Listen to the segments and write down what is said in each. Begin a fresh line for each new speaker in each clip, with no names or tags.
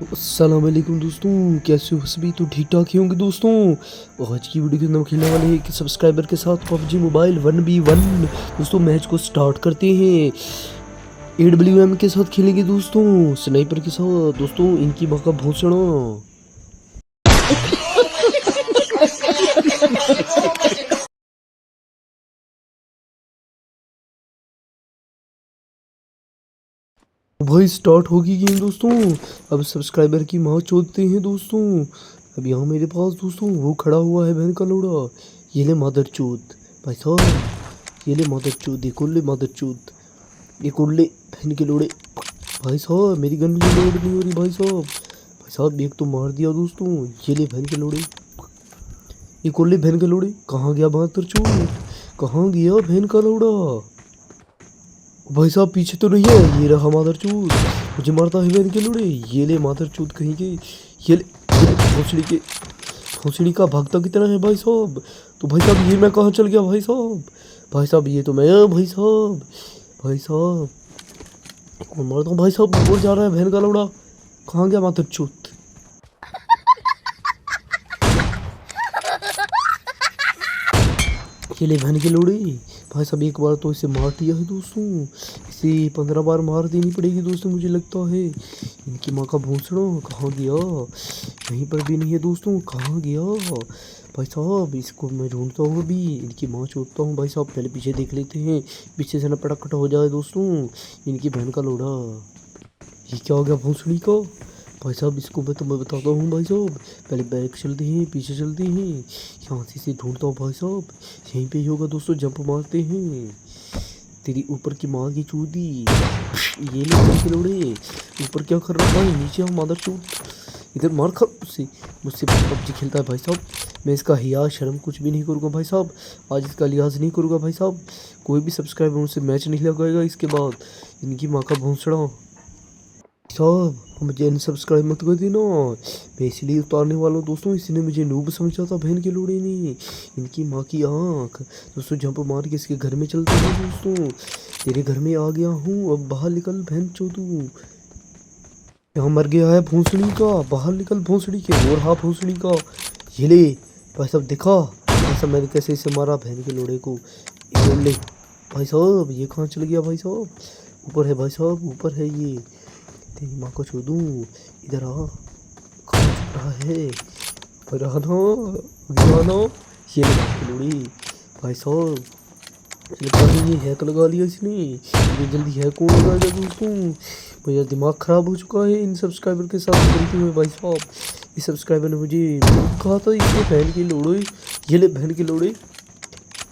अस्सलाम वालेकुम दोस्तों, कैसे हो सभी? तो ठीक ठाक ही होंगे दोस्तों। आज की वीडियो के अंदर हम खेलने वाले हैं कि सब्सक्राइबर के साथ पबजी मोबाइल 1v1। दोस्तों मैच को स्टार्ट करते हैं। AWM के साथ खेलेंगे दोस्तों, स्नाइपर के साथ। दोस्तों इनकी माँ का भोंसड़ा। भाई स्टार्ट होगी गेम दोस्तों। अब सब्सक्राइबर की माँ चोदते हैं दोस्तों। अब यहाँ मेरे पास दोस्तों वो खड़ा हुआ है बहन का लोड़ा। ये ले मादर चोद भाई साहब, ये ले मादर चोद, एक और ले मादर चोद, एक और ले बहन के लोड़े। भाई साहब मेरी गन भी लोड नहीं हो रही भाई साहब। भाई साहब एक तो मार दिया दोस्तों। ये ले बहन के लोड़े, एक और ले बहन के लोड़े। कहाँ गया मादर चोद, कहाँ गया बहन का लोड़ा? भाई साहब पीछे तो नहीं है, ये रहा मादर चूत, मुझे मारता है बहन के लोड़े। ये ले मादर चूत कहीं के, ये ले भोसड़ी के, भोसड़ी का भागता कितना है भाई साहब। तो भाई साहब ये मैं कहाँ चल गया भाई साहब? भाई साहब ये तो मैं भाई साहब, भाई साहब कौन मारता हूँ भाई साहब? ऊपर जा रहा है बहन का लोड़ा। कहाँ गया मादर चूत? ये ले बहन के लोड़े। भाई साहब एक बार तो इसे मार दिया है दोस्तों, इसे 15 बार मार देनी पड़ेगी दोस्तों मुझे लगता है। इनकी माँ का भोंसड़ा कहाँ गया? यहीं पर भी नहीं है दोस्तों, कहाँ गया भाई साहब? इसको मैं ढूंढता हूँ अभी, इनकी माँ चोदता हूँ भाई साहब। पहले पीछे देख लेते हैं, पीछे से ना पटाखट हो जाए दोस्तों। इनकी बहन का लोड़ा, ये क्या हो गया भोंसड़ी का? भाई साहब इसको मैं बताता हूँ भाई साहब। पहले बैक चलते हैं, पीछे चलते हैं, यहाँ से ढूंढता हूँ भाई साहब। यहीं पे ही होगा दोस्तों, जंप मारते हैं। तेरी ऊपर की माँ की चूदी, ये ले लोड़े। ऊपर क्या कर रहा है? नीचे हम मादर चूत, इधर मार खा मुझसे। मुझसे पबजी खेलता है भाई साहब। मैं इसका हिया शर्म कुछ भी नहीं करूँगा भाई साहब। आज इसका लिहाज नहीं करूँगा भाई साहब। कोई भी सब्सक्राइबर मुझसे मैच नहीं लगाएगा इसके बाद। इनकी माँ का भोंसड़ा। साहब मुझे अनसब्सक्राइब मत कर देना, मैं इसलिए उतारने वाला हूँ दोस्तों। इसने मुझे नूब समझा था बहन के लोड़े ने। इनकी माँ की आँख। दोस्तों जंप मार के इसके घर में चलते हैं दोस्तों। तेरे घर में आ गया हूँ, अब बाहर निकल बहन चोदू। यहाँ मर गया है भोंसड़ी का, बाहर निकल भोंसड़ी के। और हाँ भोंसड़ी का, ये ले भाई साहब दिखा भाई साहब मैंने कैसे इसे मारा बहन के लोड़े को। ये ले भाई साहब, ये कहाँ चल गया भाई साहब? ऊपर है भाई साहब, ऊपर है ये। तेरी माँ को छोड़ दूँ, इधर आ। कहाँ छुप रहा है? पर आना ये लोड़ी भाई साहब। लगता है ये हैक लगा लिया इसने। ये जल्दी हैक कौन लगाएगा दोस्तों? मेरा दिमाग ख़राब हो चुका है इन सब्सक्राइबर के साथ खेलते हुए भाई साहब। इस सब्सक्राइबर ने मुझे कहा था इसके बहन के लोड़े। ये ले बहन के लोड़े,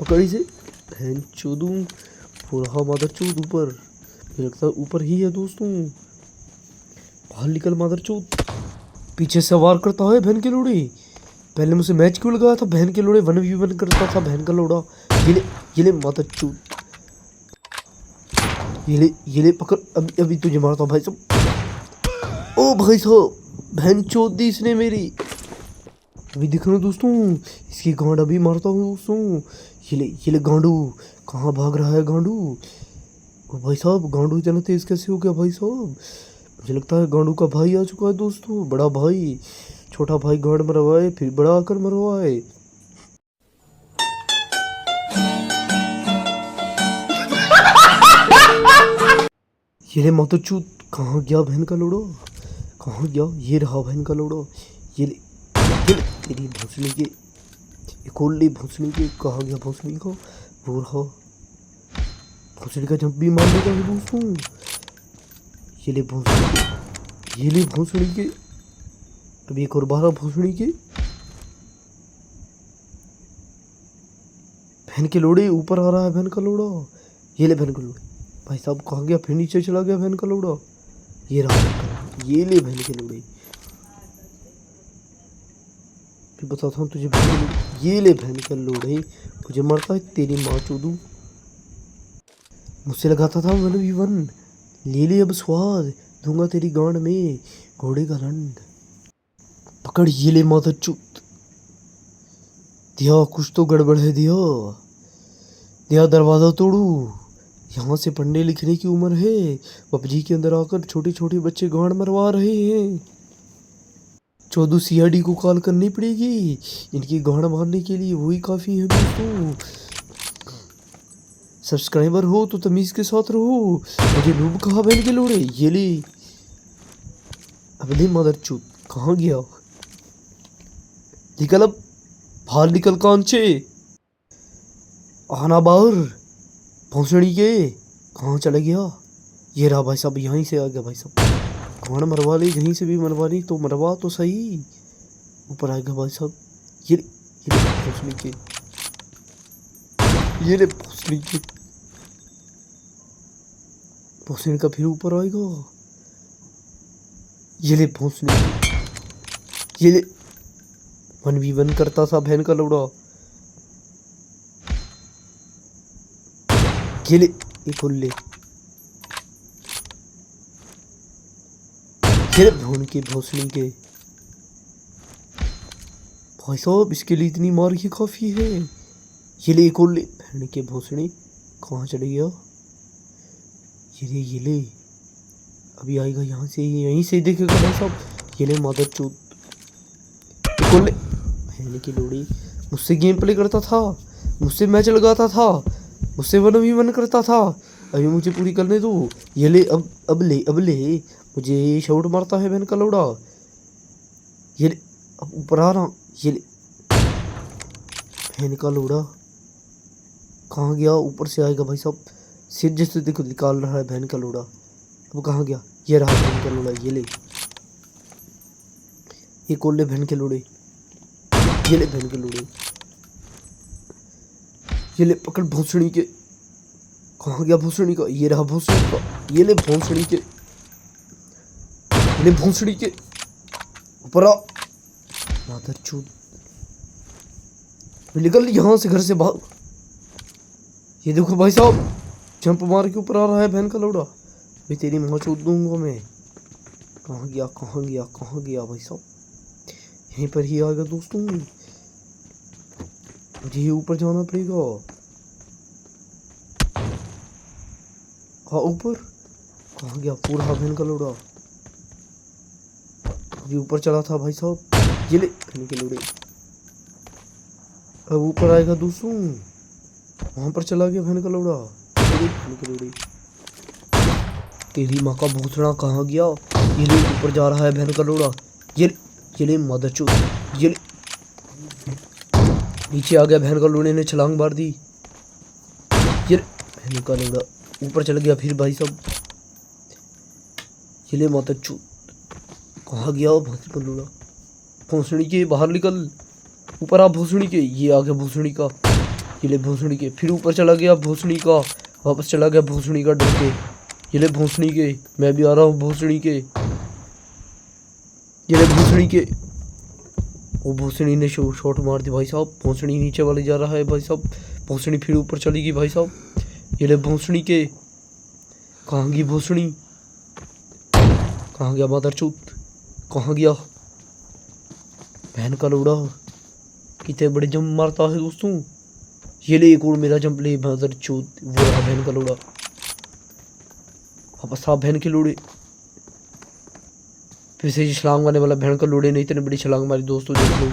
पकड़ी से बहन चोदूँ। हो रहा मादर चोद ऊपर, मुझे लगता है ऊपर ही है दोस्तों। बाहर निकल मादर चोद। पीछे से वार करता है बहन के लोड़े। पहले मुझसे मैच क्यों लगाया था बहन के लोड़े? 1v1 करता था बहन का लोड़ा। ये ले मादर चोद, ये ले पकड़। अभी अभी तुझे मारता हूँ भाई साहब। ओ भाई साहब बहन चोद दी इसने मेरी। अभी देख रहे हो दोस्तों, इसकी गांड अभी मारता हूँ दोस्तों। ये ले गांडू, कहाँ भाग रहा है गांडू? ओ भाई साहब गांडू इतना तेज कैसे हो गया भाई साहब? मुझे लगता है गांडू का भाई आ चुका है दोस्तों, बड़ा भाई। छोटा भाई गांड मरवाए फिर बड़ा आकर मरवाए। ये ले मातो चूत, कहाँ गया बहन का लोड़ो? कहाँ गया? ये रहा बहन का लोड़ो। ये ले तेरी भोसड़ी के, एक और ले भोसड़ी के। कहाँ गया भोसड़ी का? वो रहा भोसड़ी का, जब भी मार लेगा दोस्तों। ये ले भोसड़ी के, ये ले भोसड़ी के। अभी एक और 12 भोसड़ी के। बहन के लोड़े ऊपर आ रहा है बहन का लोड़ा। ये ले बहन का लोड़े। भाई साहब कहाँ गया? फिर नीचे चला गया बहन का लोड़ा। ये रहा, ये ले बहन के लोड़े। फिर बताता हूँ तुझे बहन के लोड़े। ये ले बहन का लोड़े, मुझे मारता है तेरी माँ चोदू। मुझसे लगाता था 1v1। ले ले अब स्वाद, दूंगा तेरी गांड में घोड़े का रंड। पकड़ ये ले माता चुत। दिया कुछ तो गड़बड़ है, दिया दिया दरवाज़ा तोड़ू। यहाँ से पढ़ने लिखने की उम्र है, पबजी के अंदर आकर छोटे छोटे बच्चे गांड मरवा रहे हैं। 14 CID को कॉल करनी पड़ेगी इनकी गांड मारने के लिए, वही काफ़ी है दोस्तों। सब्सक्राइबर हो तो तमीज़ के साथ रहो। मुझे नूब कहा बहन के लोड़े, ये ले। अब ले मदर चूत, कहाँ गया? निकल अब, बाहर निकल कांचे, आना बाहर। भोंसड़ी के कहाँ चला गया? ये रहा भाई साहब, यहीं से आ गया भाई साहब। कौन मरवा ले, यहीं से भी मरवा ली तो मरवा तो सही। ऊपर आ गया भाई साहब। ये भोंसड़ी के, ये ले भोंसड़ी के। भोंसड़ी का फिर ऊपर आएगा। ये ले भोंसड़ी के, ये ले 1v1 करता था बहन का लौड़ा। ये ले एक और ले, ये भून के भोंसड़ी के। भाई साहब इसके लिए इतनी मार की काफ़ी है। ये ले एक और ले, बहन के भोंसड़ी। कहाँ चले गया? ये ले अभी आएगा यहाँ से, यहीं से देखेगा भाई साहब। ये ले मदर चूत, एक और ले बहन की लोड़ी। मुझसे गेम प्ले करता था, मुझसे मैच लगाता था, मुझसे 1v1 करता था। अभी मुझे पूरी करने दो। ये ले अब ले मुझे शॉट मारता है बहन का लौड़ा। ये ले अब ऊपर आ रहा। ये ले बहन का लौड़ा, कहाँ गया? ऊपर से आएगा भाई साहब, सिर जैसे देखो निकाल रहा है बहन का लौड़ा। अब कहाँ गया? ये रहा बहन का लौड़ा। ये ले एक और ले बहन के लोड़े, ये ले बहन के लोड़े। ये ले पकड़ भोंसड़ी के, कहाँ गया भोंसड़ी का? ये रहा भोंसड़ी का। ये ले भोंसड़ी के, ये ले भोंसड़ी के। ऊपर आ मादर चूत, निकल यहाँ से, घर से भाग। ये देखो भाई साहब, जंप मार के ऊपर आ रहा है बहन का लौड़ा। भाई तेरी माँ चूत दूंगा मैं। कहाँ गया कहाँ गया कहाँ गया भाई साहब? यहीं पर ही आ गया दोस्तों। मुझे ऊपर जाना पड़ेगा। हाँ ऊपर कहाँ गया? पूरा बहन का लौड़ा अभी ऊपर चला था भाई साहब। ये ले बहन के लोड़े, अब ऊपर आएगा दोस्तों। वहां पर चला गया बहन का लौड़ा। ये ले बहन के लोड़े, तेरी माँ का भूसड़ा कहाँ गया? ये ले ऊपर जा रहा है बहन का लौड़ा। ये ले मदर चोद, ये ले नीचे आ गया बहन का लोड़े ने छलांग मार दी। ये ले बहन का लौड़ा ऊपर चल गया फिर भाई साहब। ये ले मदर चोद, कहाँ गया भोंसड़ी का लौड़ा? भोंसड़ी के बाहर निकल, ऊपर आ भोंसड़ी के। ये आ गया भोंसड़ी का। ये ले भोंसड़ी के, फिर ऊपर चला गया भोंसड़ी का, वापस चला गया भोंसड़ी का डर के। ये ले भोंसड़ी के, मैं भी आ रहा हूँ भोंसड़ी के। ये ले भोंसड़ी के, वो भोंसड़ी ने शॉट मार दी भाई साहब। भोंसड़ी नीचे वाले जा रहा है भाई साहब। भोंसड़ी फिर ऊपर चली गई भाई साहब। ये ले भोंसड़ी के, कहाँ गई भोंसड़ी? कहाँ गया मादर चूत? कहाँ गया बहन का लौड़ा? कितने बड़े जंप मारता है दोस्तों। ये ले एक और मेरा जंप ले मादर चूत। वो रहा बहन का लौड़ा, वापस आ बहन के लोड़े। फिर से छलांग मारने वाला बहन का लोड़े ने इतनी बड़ी छलांग मारी दोस्तों, देख लो।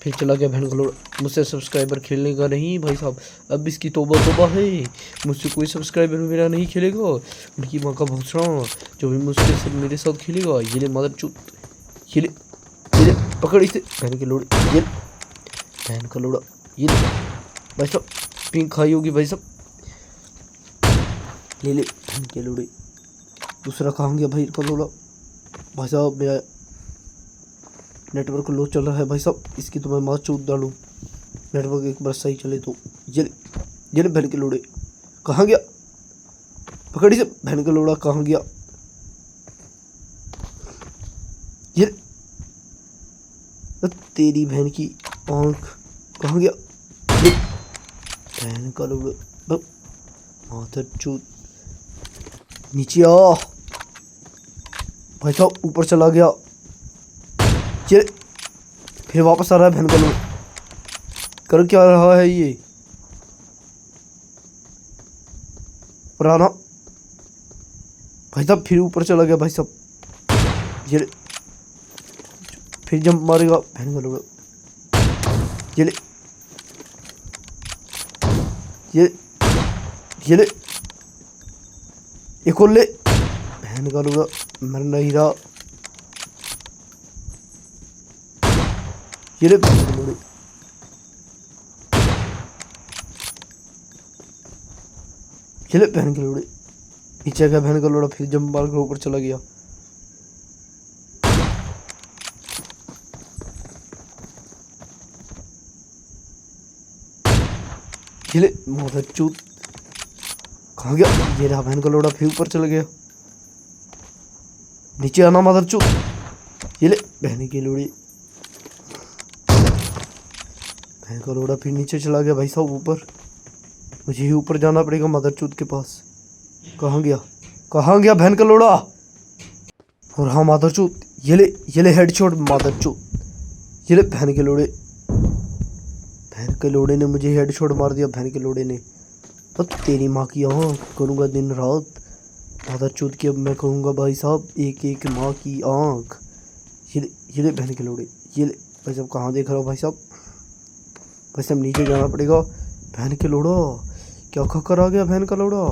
फिर चला गया बहन का लोड़ा। मुझसे सब्सक्राइबर खेलने का नहीं भाई साहब, अब इसकी तौबा तौबा है। मुझसे कोई सब्सक्राइबर मेरा नहीं खेलेगा। उनकी माँ का भोसड़ा जो भी मुझसे सब मेरे साथ खेलेगा। ये ले मदर चूत, ये ले पकड़ इसे बहन के लोड़े। ये बहन का लोड़ा, ये भाई साहब पिंक खाई होगी भाई साहब। ले बहन के लोड़े। दूसरा कहाँ गया भाई का लोड़ा? भाई साहब मेरा नेटवर्क लो चल रहा है भाई साहब, इसकी तो मैं माँ चूत डालूँ। नेटवर्क एक बार सही चले तो। ये ले बहन के लोड़े, कहाँ गया? पकड़ी से बहन का लोड़ा, कहाँ गया? ये तेरी बहन की आँख, कहाँ गया? बहन का लोड़ा मादर चूत, नीचे आ भाई साहब। ऊपर चला गया। ये फिर वापस आ रहा है बहन का लोड़ा। कर क्या रहा है ये? पुराना भाई साहब फिर ऊपर चला गया भाई साहब। ये फिर जंप मारेगा बहन का लोड़ा। ये ले ये ले एक और ले बहन का लोड़ा। मर नहीं रहा। ये ले बहन के लोड़े। ये ले बहन के लोड़े। नीचे गया बहन का लोड़ा। फिर जंप मार के ऊपर चला गया। ये ले मदर चूत। कहाँ गया? ये रहा बहन का लोड़ा। फिर ऊपर चला गया। नीचे आना मदर चूत। ये ले बहन की लोड़ी। बहन का लोड़ा फिर नीचे चला गया भाई साहब ऊपर। मुझे ही ऊपर जाना पड़ेगा मदर चूत के पास। कहाँ गया? कहाँ गया बहन का लोड़ा? और हाँ मदर चूत। ये ले हेडशॉट मदर चूत। ये ले बहन के लोड़े। बहन के लोड़े ने मुझे हेडशॉट मार दिया। बहन के लोड़े ने। अब तेरी माँ की आँख करूँगा दिन रात। मदर चूत की अब मैं कहूँगा भाई साहब एक एक माँ की आँख। ये ले बहन के लोड़े। ये ले भाई साहब। कहाँ देख रहा हो भाई साहब? भाई साहब नीचे जाना पड़ेगा। बहन के लोड़ा क्या खकर आ गया बहन का लोड़ा।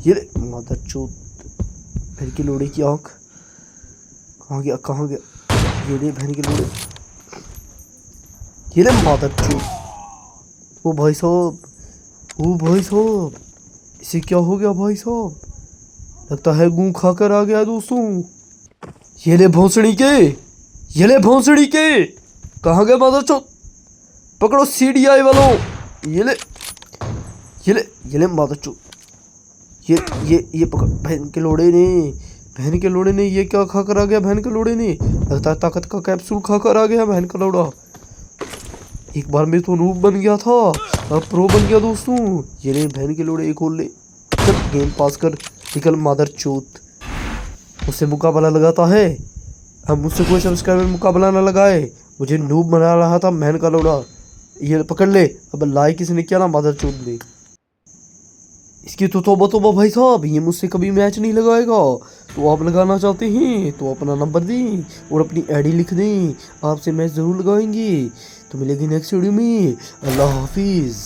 ये ले मदर चूत। बहन की लोड़े की आँख। कहाँ गया? कहाँ गया? ये ले बहन के लोड़े। ये ले मदर चूत। ओ भाई साहब। ओ भाई साहब इसे क्या हो गया भाई साहब? लगता है गूं खाकर आ गया दोस्तों। ये ले भोंसड़ी के। ये ले भोंसड़ी के। कहाँ गए मदर चौथ? पकड़ो CDI वालों। ये ले मदर चौथ। ये पकड़ बहन के लोड़े ने। बहन के लोड़े ने ये क्या खाकर आ गया? बहन के लोड़े ने लगता है ताकत का कैप्सूल खाकर आ गया बहन का लोड़ा। एक बार में तो नूब बन गया था, अब प्रो बन गया दोस्तों। ये ले बहन के लोड़े एक और ले। चल गेम पास कर निकल मदर चौथ। उससे मुकाबला लगाता है। अब मुझसे कोई सब्सक्राइबर मुकाबला ना लगाए। मुझे नूब बना रहा था बहन का लोड़ा। ये पकड़ ले। अब लाइक इसने किया ना मदर चौथ ने। इसकी तो तौबा भाई साहब। ये मुझसे कभी मैच नहीं लगाएगा। तो आप लगाना चाहते हैं तो अपना नंबर दें और अपनी ID लिख दें। आपसे मैच ज़रूर लगाएंगे। तो मिलेगी नेक्स्ट वीडियो में। अल्लाह हाफिज़।